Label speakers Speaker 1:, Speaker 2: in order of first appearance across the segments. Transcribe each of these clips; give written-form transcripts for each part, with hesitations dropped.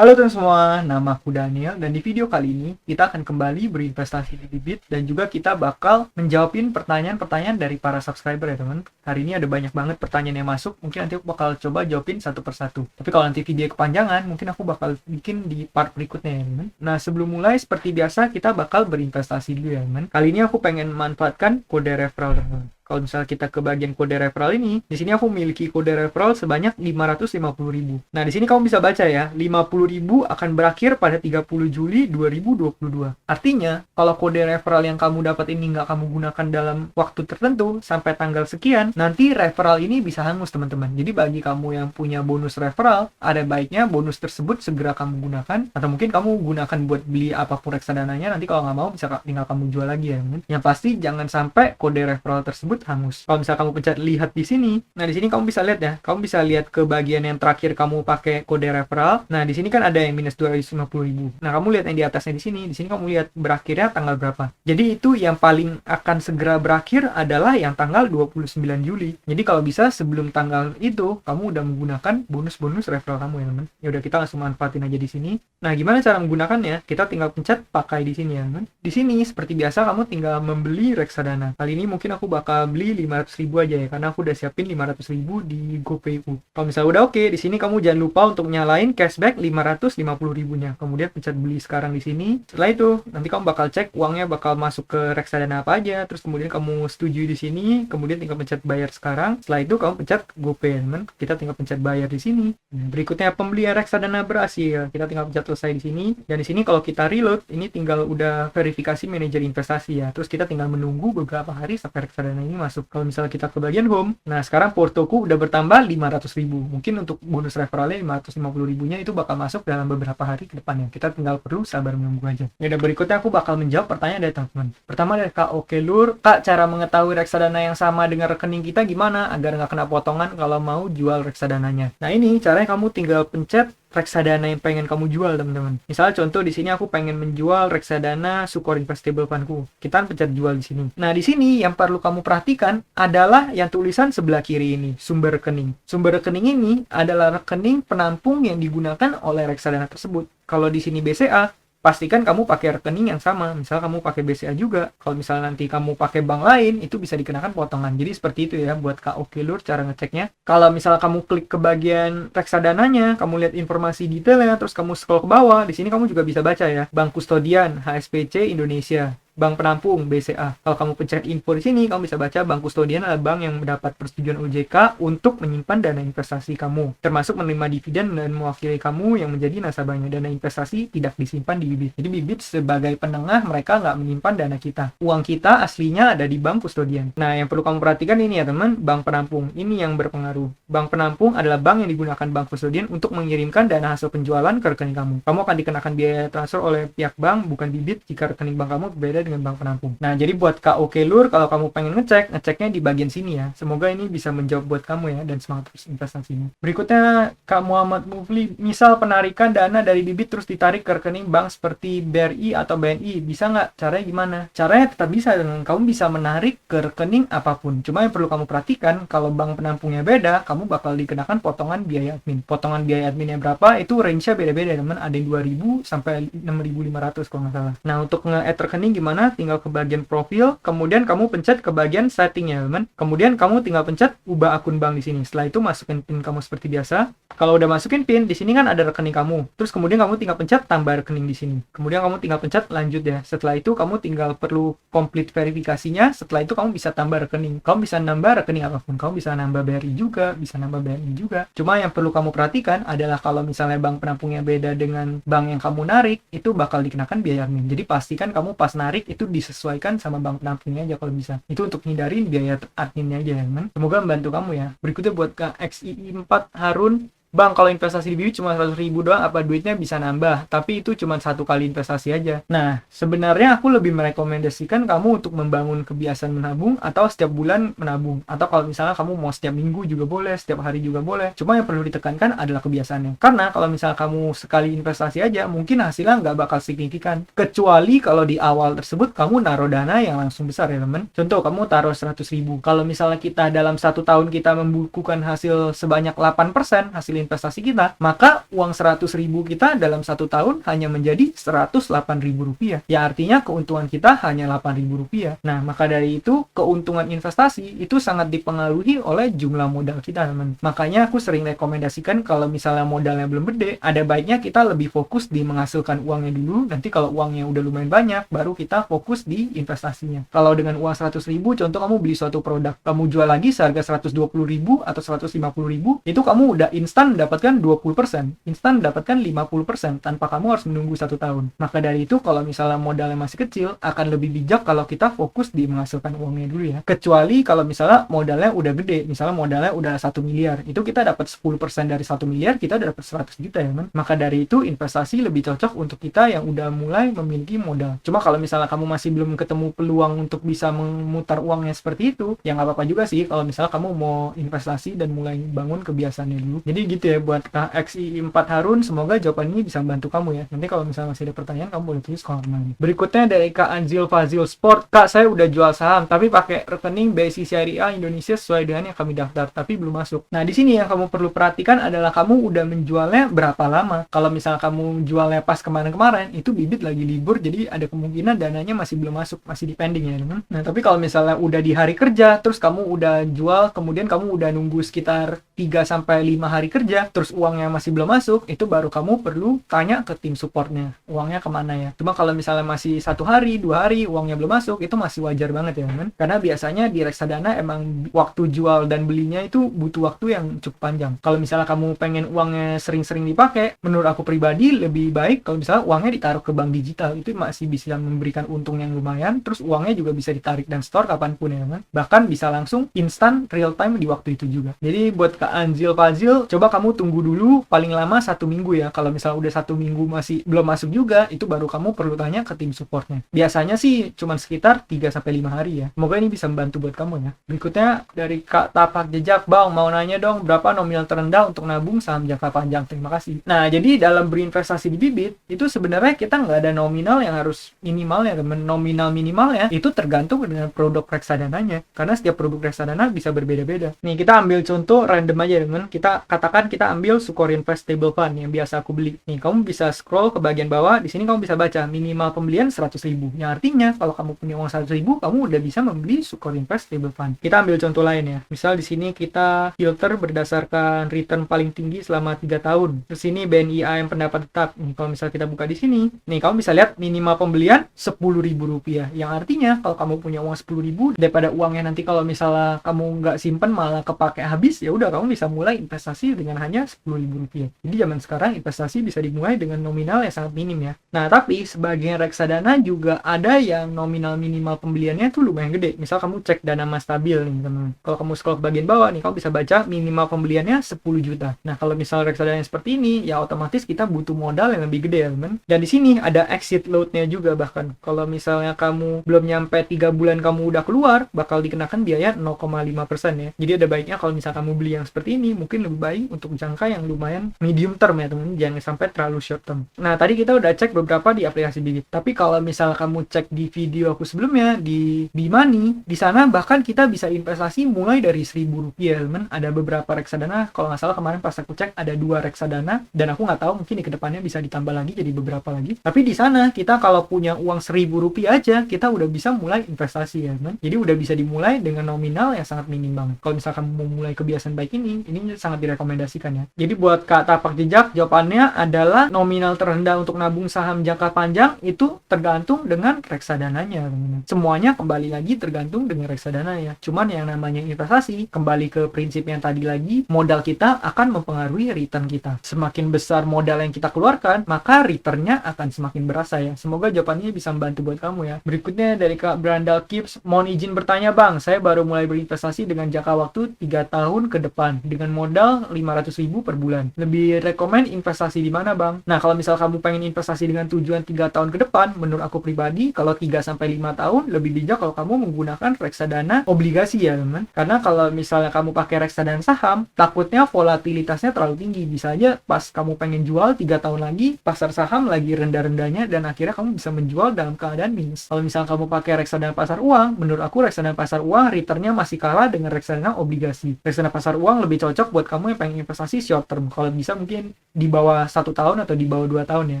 Speaker 1: Halo teman semua, nama aku Daniel dan di video kali ini kita akan kembali berinvestasi di Bibit dan juga kita bakal menjawabin pertanyaan-pertanyaan dari para subscriber ya teman. Hari ini ada banyak banget pertanyaan yang masuk, mungkin nanti aku bakal coba jawabin satu persatu. Tapi kalau nanti video kepanjangan, mungkin aku bakal bikin di part berikutnya ya teman. Nah sebelum mulai seperti biasa kita bakal berinvestasi dulu ya teman. Kali ini aku pengen memanfaatkan kode referral teman. Kalau misalnya kita ke bagian kode referral ini, di sini aku memiliki kode referral sebanyak 550.000. Nah, di sini kamu bisa baca ya, 50.000 akan berakhir pada 30 Juli 2022. Artinya, kalau kode referral yang kamu dapat ini nggak kamu gunakan dalam waktu tertentu, sampai tanggal sekian, nanti referral ini bisa hangus teman-teman. Jadi bagi kamu yang punya bonus referral, ada baiknya bonus tersebut segera kamu gunakan, atau mungkin kamu gunakan buat beli apapun reksadananya, nanti kalau nggak mau bisa tinggal kamu jual lagi ya. Yang pasti jangan sampai kode referral tersebut hangus. Kalau misalnya kamu pencet lihat di sini, nah di sini kamu bisa lihat ya, kamu bisa lihat ke bagian yang terakhir kamu pakai kode referral. Nah di sini kan ada yang minus 250.000. Nah kamu lihat yang di atasnya di sini kamu lihat berakhirnya tanggal berapa. Jadi itu yang paling akan segera berakhir adalah yang tanggal 29 Juli. Jadi kalau bisa sebelum tanggal itu kamu udah menggunakan bonus-bonus referral kamu ya teman. Ya udah kita langsung manfaatin aja di sini. Nah gimana cara menggunakannya? Kita tinggal pencet pakai di sini ya teman. Di sini seperti biasa kamu tinggal membeli reksadana. Kali ini mungkin aku bakal beli 500.000 aja ya, karena aku udah siapin 500.000 di GoPayU. Kalau misalnya udah oke, di sini kamu jangan lupa untuk nyalain cashback 550.000-nya. Kemudian pencet beli sekarang di sini. Setelah itu, nanti kamu bakal cek uangnya bakal masuk ke reksadana apa aja. Terus kemudian kamu setuju di sini, kemudian tinggal pencet bayar sekarang. Setelah itu kamu pencet GoPayment. Kita tinggal pencet bayar di sini. Berikutnya pembelian reksadana berhasil. Kita tinggal pencet selesai di sini. Dan di sini kalau kita reload, ini tinggal udah verifikasi manajer investasi ya. Terus kita tinggal menunggu beberapa hari sampai reksadana ini masuk. Kalau misalnya kita ke bagian home, nah sekarang portoku udah bertambah 500.000. Mungkin untuk bonus referralnya 550.000-nya itu bakal masuk dalam beberapa hari ke depannya. Kita tinggal perlu sabar menunggu aja. Ya udah, berikutnya aku bakal menjawab pertanyaan dari teman-teman. Pertama dari Kak Oke Lur, Kak, cara mengetahui reksadana yang sama dengan rekening kita gimana agar nggak kena potongan kalau mau jual reksadananya? Nah ini caranya kamu tinggal pencet reksadana yang pengen kamu jual teman-teman. Misalnya contoh di sini aku pengen menjual reksadana Sukor Investable Fundku. Kita pencet jual di sini. Nah di sini yang perlu kamu perhatikan adalah yang tulisan sebelah kiri ini, sumber rekening. Sumber rekening ini adalah rekening penampung yang digunakan oleh reksadana tersebut. Kalau di sini BCA, pastikan kamu pakai rekening yang sama. Misal kamu pakai BCA juga. Kalau misalnya nanti kamu pakai bank lain, itu bisa dikenakan potongan. Jadi seperti itu ya buat Kak Oke Lur cara ngeceknya. Kalau misalnya kamu klik ke bagian reksadananya, kamu lihat informasi detailnya, terus kamu scroll ke bawah, di sini kamu juga bisa baca ya. Bank Kustodian, HSBC Indonesia. Bank penampung BCA. Kalau kamu pencet info di sini, kamu bisa baca bank kustodian adalah bank yang mendapat persetujuan OJK untuk menyimpan dana investasi kamu, termasuk menerima dividen dan mewakili kamu yang menjadi nasabahnya. Dana investasi tidak disimpan di Bibit. Jadi Bibit sebagai penengah, mereka nggak menyimpan dana kita. Uang kita aslinya ada di bank kustodian. Nah, yang perlu kamu perhatikan ini ya teman, bank penampung. Ini yang berpengaruh. Bank penampung adalah bank yang digunakan bank kustodian untuk mengirimkan dana hasil penjualan ke rekening kamu. Kamu akan dikenakan biaya transfer oleh pihak bank, bukan Bibit, jika rekening bank kamu berbeda dengan bank penampung. Nah, jadi buat Kak Oke Lur, kalau kamu pengen ngeceknya di bagian sini ya. Semoga ini bisa menjawab buat kamu ya, dan semangat terus investasinya. Berikutnya, Kak Muhammad Mufli, misal penarikan dana dari Bibit terus ditarik ke rekening bank seperti BRI atau BNI, bisa nggak? Caranya gimana? Caranya tetap bisa, dan kamu bisa menarik ke rekening apapun. Cuma yang perlu kamu perhatikan, kalau bank penampungnya beda, kamu bakal dikenakan potongan biaya admin. Potongan biaya adminnya berapa? Itu range-nya beda-beda, teman. Ada yang 2.000 sampai 6.500 kalau nggak salah. Nah, untuk nge-add rekening gimana? Tinggal ke bagian profil, kemudian kamu pencet ke bagian settingnya, teman. Kemudian kamu tinggal pencet ubah akun bank di sini. Setelah itu masukin PIN kamu seperti biasa. Kalau udah masukin PIN, di sini kan ada rekening kamu. Terus kemudian kamu tinggal pencet tambah rekening di sini. Kemudian kamu tinggal pencet lanjut ya. Setelah itu kamu tinggal perlu complete verifikasinya. Setelah itu kamu bisa tambah rekening. Kamu bisa nambah rekening apapun. Kamu bisa nambah BRI juga, bisa nambah BNI juga. Cuma yang perlu kamu perhatikan adalah kalau misalnya bank penampungnya beda dengan bank yang kamu narik, itu bakal dikenakan biaya admin. Jadi pastikan kamu pas narik itu disesuaikan sama bank penampungnya aja kalau bisa. Itu untuk hindarin biaya adminnya aja ya teman. Semoga membantu kamu ya. Berikutnya buat Kak XII4 Harun, Bang, kalau investasi di Bibit cuma 100.000 doang, apa duitnya bisa nambah? Tapi itu cuma satu kali investasi aja. Nah, sebenarnya aku lebih merekomendasikan kamu untuk membangun kebiasaan menabung atau setiap bulan menabung. Atau kalau misalnya kamu mau setiap minggu juga boleh, setiap hari juga boleh. Cuma yang perlu ditekankan adalah kebiasaannya. Karena kalau misalnya kamu sekali investasi aja, mungkin hasilnya nggak bakal signifikan. Kecuali kalau di awal tersebut kamu naruh dana yang langsung besar ya teman. Contoh, kamu taruh 100.000. Kalau misalnya kita dalam 1 tahun kita membukukan hasil sebanyak 8%, hasil investasi kita, maka uang 100.000 kita dalam 1 tahun hanya menjadi 108.000 rupiah. Ya artinya keuntungan kita hanya 8.000 rupiah. Nah, maka dari itu keuntungan investasi itu sangat dipengaruhi oleh jumlah modal kita, teman. Makanya aku sering rekomendasikan kalau misalnya modalnya belum gede, ada baiknya kita lebih fokus di menghasilkan uangnya dulu. Nanti kalau uangnya udah lumayan banyak, baru kita fokus di investasinya. Kalau dengan uang 100.000, contoh kamu beli suatu produk, kamu jual lagi seharga 120.000 atau 150.000, itu kamu udah instan mendapatkan 20%, instan mendapatkan 50% tanpa kamu harus menunggu 1 tahun. Maka dari itu kalau misalnya modalnya masih kecil, akan lebih bijak kalau kita fokus di menghasilkan uangnya dulu ya. Kecuali kalau misalnya modalnya udah gede, misalnya modalnya udah 1 miliar, itu kita dapat 10% dari 1 miliar, kita udah dapat 100 juta ya, man. Maka dari itu investasi lebih cocok untuk kita yang udah mulai memiliki modal. Cuma kalau misalnya kamu masih belum ketemu peluang untuk bisa memutar uangnya seperti itu, ya nggak apa-apa juga sih kalau misalnya kamu mau investasi dan mulai bangun kebiasaannya dulu. Jadi gitu ya buat XI4 Harun, semoga jawaban ini bisa membantu kamu ya. Nanti kalau misalnya masih ada pertanyaan, kamu boleh tulis komen lagi. Berikutnya dari Kak Anzil Fazil Sport. Kak, saya udah jual saham tapi pakai rekening BSI Syariah Indonesia sesuai dengan yang kami daftar, tapi belum masuk. Nah, di sini yang kamu perlu perhatikan adalah kamu udah menjualnya berapa lama. Kalau misalnya kamu jualnya pas kemarin-kemarin, itu bibit lagi libur, jadi ada kemungkinan dananya masih belum masuk, masih di pending ya, teman. Nah, tapi kalau misalnya udah di hari kerja, terus kamu udah jual, kemudian kamu udah nunggu sekitar 3-5 hari kerja, terus uangnya masih belum masuk, itu baru kamu perlu tanya ke tim supportnya, uangnya kemana ya. Cuma kalau misalnya masih 1 hari, 2 hari, uangnya belum masuk, itu masih wajar banget ya, teman. Karena biasanya di reksadana emang waktu jual dan belinya itu butuh waktu yang cukup panjang. Kalau misalnya kamu pengen uangnya sering-sering dipakai, menurut aku pribadi lebih baik kalau misalnya uangnya ditaruh ke bank digital, itu masih bisa memberikan untung yang lumayan, terus uangnya juga bisa ditarik dan store kapanpun ya, teman. Bahkan bisa langsung instan real time di waktu itu juga. Jadi buat Kak Anzil Fazil, coba kamu tunggu dulu paling lama 1 minggu ya. Kalau misalnya udah 1 minggu masih belum masuk juga, itu baru kamu perlu tanya ke tim supportnya. Biasanya sih cuma sekitar 3-5 hari ya. Semoga ini bisa membantu buat kamu ya. Berikutnya dari Kak Tapak Jejak, Bang, mau nanya dong berapa nominal terendah untuk nabung saham jangka panjang? Terima kasih. Nah, jadi dalam berinvestasi di bibit, itu sebenarnya kita nggak ada nominal yang harus minimal ya, teman. Nominal minimal ya, itu tergantung dengan produk reksadananya. Karena setiap produk reksadana bisa berbeda-beda. Nih, kita ambil contoh random aja, teman. Kita katakan kita ambil Sukor Invest Stable Fund yang biasa aku beli. Nih, kamu bisa scroll ke bagian bawah, di sini kamu bisa baca minimal pembelian 100.000. Yang artinya kalau kamu punya uang 100.000, kamu udah bisa membeli Sukor Invest Stable Fund. Kita ambil contoh lain ya. Misal di sini kita filter berdasarkan return paling tinggi selama 3 tahun. Terus ini BNI AM pendapat tetap. Nih, kalau misal kita buka di sini, nih kamu bisa lihat minimal pembelian 10.000 rupiah. Yang artinya kalau kamu punya uang 10.000, daripada uangnya nanti kalau misalnya kamu nggak simpen malah kepake habis, ya udah kamu bisa mulai investasi dengan hanya 10.000 rupiah. Jadi zaman sekarang investasi bisa dimulai dengan nominal yang sangat minim ya. Nah, tapi sebagian reksadana juga ada yang nominal minimal pembeliannya tuh lumayan gede. Misal kamu cek Dana Mas Stabil nih, teman. Kalau kamu scroll ke bagian bawah nih, kamu bisa baca minimal pembeliannya 10 juta. Nah, kalau misal reksadana seperti ini, ya otomatis kita butuh modal yang lebih gede ya, teman. Dan di sini ada exit load-nya juga bahkan. Kalau misalnya kamu belum nyampe 3 bulan kamu udah keluar, bakal dikenakan biaya 0,5% ya. Jadi ada baiknya kalau misalnya kamu beli yang seperti ini, mungkin lebih baik untuk jangka yang lumayan medium term ya, teman. Jangan sampai terlalu short term. Nah, tadi kita udah cek beberapa di aplikasi Bibit. Tapi kalau misalnya kamu cek di video aku sebelumnya di Bimani, di sana bahkan kita bisa investasi mulai dari 1.000 rupiah, teman. Ada beberapa reksadana, kalau nggak salah kemarin pas aku cek ada 2 reksadana, dan aku nggak tahu mungkin di kedepannya bisa ditambah lagi jadi beberapa lagi. Tapi di sana kita kalau punya uang 1.000 rupiah aja, kita udah bisa mulai investasi ya, teman. Jadi udah bisa dimulai dengan nominal yang sangat minim banget. Kalau misalnya kamu mau mulai kebiasaan baik ini sangat direkomendasikan ya. Jadi buat Kak Tapak Jejak, jawabannya adalah nominal terendah untuk nabung saham jangka panjang itu tergantung dengan reksadananya, teman. Semuanya kembali lagi tergantung dengan reksadana ya. Cuman yang namanya investasi, kembali ke prinsip yang tadi lagi, modal kita akan mempengaruhi return kita. Semakin besar modal yang kita keluarkan, maka returnnya akan semakin berasa ya. Semoga jawabannya bisa membantu buat kamu ya. Berikutnya dari Kak Brandal Kips, mohon izin bertanya, Bang, saya baru mulai berinvestasi dengan jangka waktu 3 tahun ke depan dengan modal 500.000 per bulan. Lebih rekomen investasi di mana, Bang? Nah, kalau misal kamu pengen investasi dengan tujuan 3 tahun ke depan, menurut aku pribadi, kalau 3-5 tahun, lebih bijak kalau kamu menggunakan reksadana obligasi ya, teman. Karena kalau misalnya kamu pakai reksadana saham, takutnya volatilitasnya terlalu tinggi. Bisa aja pas kamu pengen jual 3 tahun lagi, pasar saham lagi rendah-rendahnya dan akhirnya kamu bisa menjual dalam keadaan minus. Kalau misalnya kamu pakai reksadana pasar uang, menurut aku reksadana pasar uang returnnya masih kalah dengan reksadana obligasi. Reksadana pasar uang lebih cocok buat kamu yang pengen investasi short term. Kalau bisa mungkin di bawah 1 tahun atau di bawah 2 tahun ya.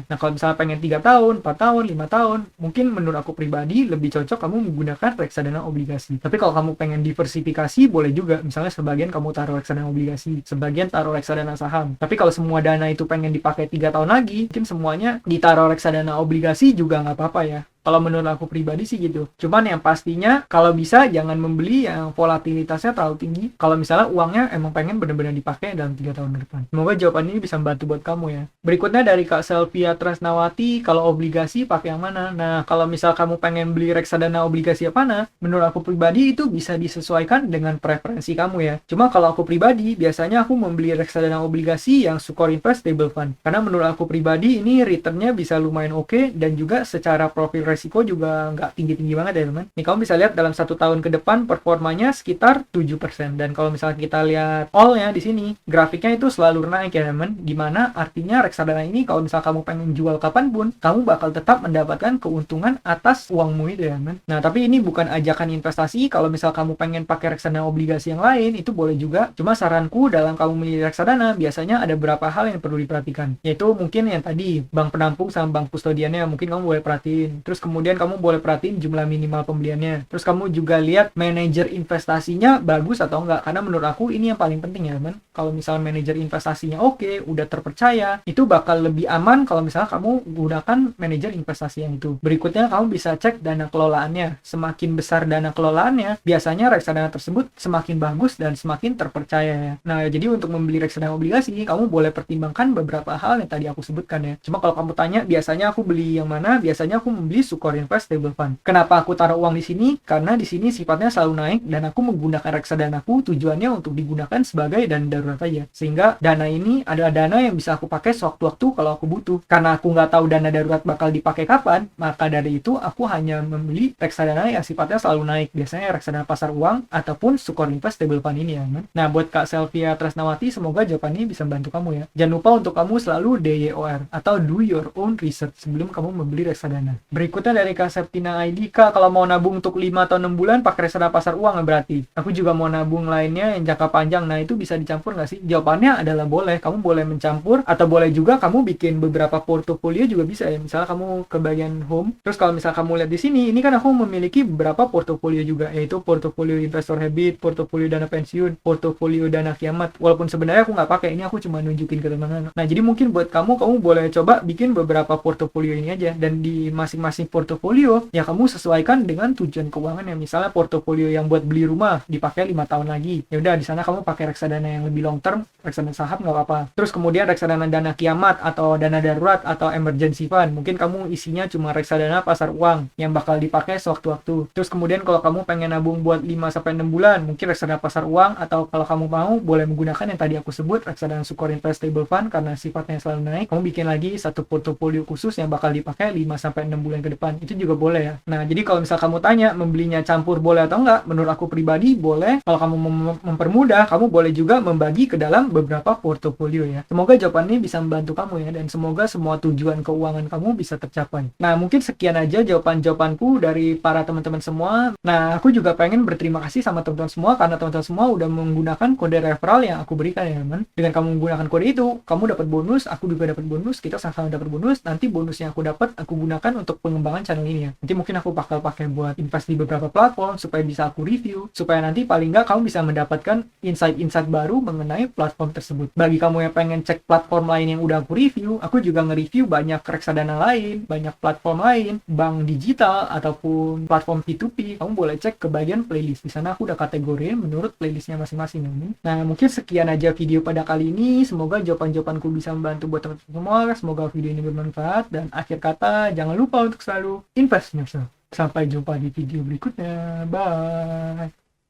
Speaker 1: Nah kalau misalnya pengen 3 tahun, 4 tahun, 5 tahun, mungkin menurut aku pribadi lebih cocok kamu menggunakan reksadana obligasi. Tapi kalau kamu pengen diversifikasi boleh juga, misalnya sebagian kamu taruh reksadana obligasi, sebagian taruh reksadana saham. Tapi kalau semua dana itu pengen dipakai 3 tahun lagi, mungkin semuanya ditaruh reksadana obligasi juga nggak apa-apa ya. Kalau menurut aku pribadi sih gitu. Cuman yang pastinya kalau bisa jangan membeli yang volatilitasnya terlalu tinggi. Kalau misalnya uangnya emang pengen benar-benar dipakai dalam 3 tahun ke depan. Semoga jawaban ini bisa membantu buat kamu ya. Berikutnya dari Kak Selvia Tresnawati, kalau obligasi pakai yang mana? Nah, kalau misal kamu pengen beli reksadana obligasi apa mana? Menurut aku pribadi itu bisa disesuaikan dengan preferensi kamu ya. Cuma kalau aku pribadi, biasanya aku membeli reksadana obligasi yang Sukor Invest Stable Fund. Karena menurut aku pribadi ini returnnya bisa lumayan oke dan juga secara profil resiko juga nggak tinggi-tinggi banget ya teman. Nih kamu bisa lihat dalam 1 tahun ke depan performanya sekitar 7%. Dan kalau misalnya kita lihat all-nya di sini, grafiknya itu selalu naik ya teman. Dimana artinya reksadana ini kalau misalnya kamu pengen jual kapanpun, kamu bakal tetap mendapatkan keuntungan atas uangmu itu ya teman. Nah tapi ini bukan ajakan investasi. Kalau misal kamu pengen pakai reksadana obligasi yang lain, itu boleh juga. Cuma saranku dalam kamu memilih reksadana, biasanya ada beberapa hal yang perlu diperhatikan. Yaitu mungkin yang tadi, bank penampung sama bank kustodiannya mungkin kamu boleh perhatiin. Terus kemudian kamu boleh perhatiin jumlah minimal pembeliannya. Terus kamu juga lihat manajer investasinya bagus atau enggak. Karena menurut aku ini yang paling penting ya teman. Kalau misalnya manajer investasinya oke, udah terpercaya, itu bakal lebih aman kalau misalnya kamu gunakan manajer investasi yang itu. Berikutnya kamu bisa cek dana kelolaannya. Semakin besar dana kelolaannya, biasanya reksadana tersebut semakin bagus dan semakin terpercaya ya. Nah jadi untuk membeli reksadana obligasi, kamu boleh pertimbangkan beberapa hal yang tadi aku sebutkan ya. Cuma kalau kamu tanya biasanya aku beli yang mana, biasanya aku membeli Sukor Invest Stable Fund. Kenapa aku taruh uang di sini? Karena di sini sifatnya selalu naik dan aku menggunakan reksadanaku tujuannya untuk digunakan sebagai dana darurat aja. Sehingga dana ini adalah dana yang bisa aku pakai sewaktu-waktu kalau aku butuh. Karena aku nggak tahu dana darurat bakal dipakai kapan, maka dari itu aku hanya membeli reksadana yang sifatnya selalu naik. Biasanya reksadana pasar uang ataupun Sukor Invest Stable Fund ini ya. Nah buat Kak Selvia Tresnawati, semoga jawaban ini bisa membantu kamu ya. Jangan lupa untuk kamu selalu DYOR atau do your own research sebelum kamu membeli reksadana. Berikutnya dari Kak Septina ID, Kak kalau mau nabung untuk 5 atau 6 bulan pakai reksadana pasar uang ya berarti. Aku juga mau nabung lainnya yang jangka panjang. Nah itu bisa dicampur nggak sih? Jawabannya adalah boleh. Kamu boleh mencampur atau boleh juga kamu bikin beberapa portofolio juga bisa ya. Misalnya kamu ke bagian home. Terus kalau misalnya kamu lihat di sini, ini kan aku memiliki beberapa portofolio juga, yaitu portofolio investor habit, portofolio dana pensiun, portofolio dana kiamat. Walaupun sebenarnya aku nggak pakai, ini aku cuma nunjukin ke teman-teman. Nah jadi mungkin buat kamu boleh coba bikin beberapa portofolio ini aja, dan di masing-masing portofolio ya kamu sesuaikan dengan tujuan keuangan ya. Misalnya portofolio yang buat beli rumah dipakai 5 tahun lagi, ya udah di sana kamu pakai reksadana yang lebih long term, reksadana saham nggak apa-apa. Terus kemudian reksadana dana kiamat atau dana darurat atau emergency fund, mungkin kamu isinya cuma reksadana pasar uang yang bakal dipakai sewaktu-waktu. Terus kemudian kalau kamu pengen nabung buat 5-6 bulan, mungkin reksadana pasar uang, atau kalau kamu mau boleh menggunakan yang tadi aku sebut reksadana Sukor Invest Stable Fund karena sifatnya selalu naik. Kamu bikin lagi satu portofolio khusus yang bakal dipakai 5-6 bulan ke depan, itu juga boleh ya. Nah jadi kalau misal kamu tanya membelinya campur boleh atau enggak, menurut aku pribadi boleh. Kalau kamu mempermudah, kamu boleh juga membagi ke dalam beberapa portofolio ya. Semoga jawaban ini bisa membantu kamu ya, dan semoga semua tujuan keuangan kamu bisa tercapai. Nah mungkin sekian aja jawabanku dari para teman-teman semua. Nah aku juga pengen berterima kasih sama teman-teman semua karena teman-teman semua udah menggunakan kode referral yang aku berikan ya teman. Dengan kamu menggunakan kode itu, kamu dapat bonus, aku juga dapat bonus, kita sama-sama dapat bonus. Nanti bonus yang aku dapat aku gunakan untuk pengembangan channel ini ya. Nanti mungkin aku bakal pakai buat invest di beberapa platform supaya bisa aku review, supaya nanti paling nggak kamu bisa mendapatkan insight-insight baru mengenai platform tersebut. Bagi kamu yang pengen cek platform lain yang udah aku review, aku juga nge-review banyak reksadana lain, banyak platform lain, bank digital ataupun platform P2P. Kamu boleh cek ke bagian playlist. Di sana aku udah kategoriin menurut playlistnya masing-masing. Nah mungkin sekian aja video pada kali ini. Semoga jawaban-jawabanku bisa membantu buat teman-teman semua. Semoga video ini bermanfaat, dan akhir kata jangan lupa untuk selalu invest in yourself. Sampai jumpa di video berikutnya. Bye.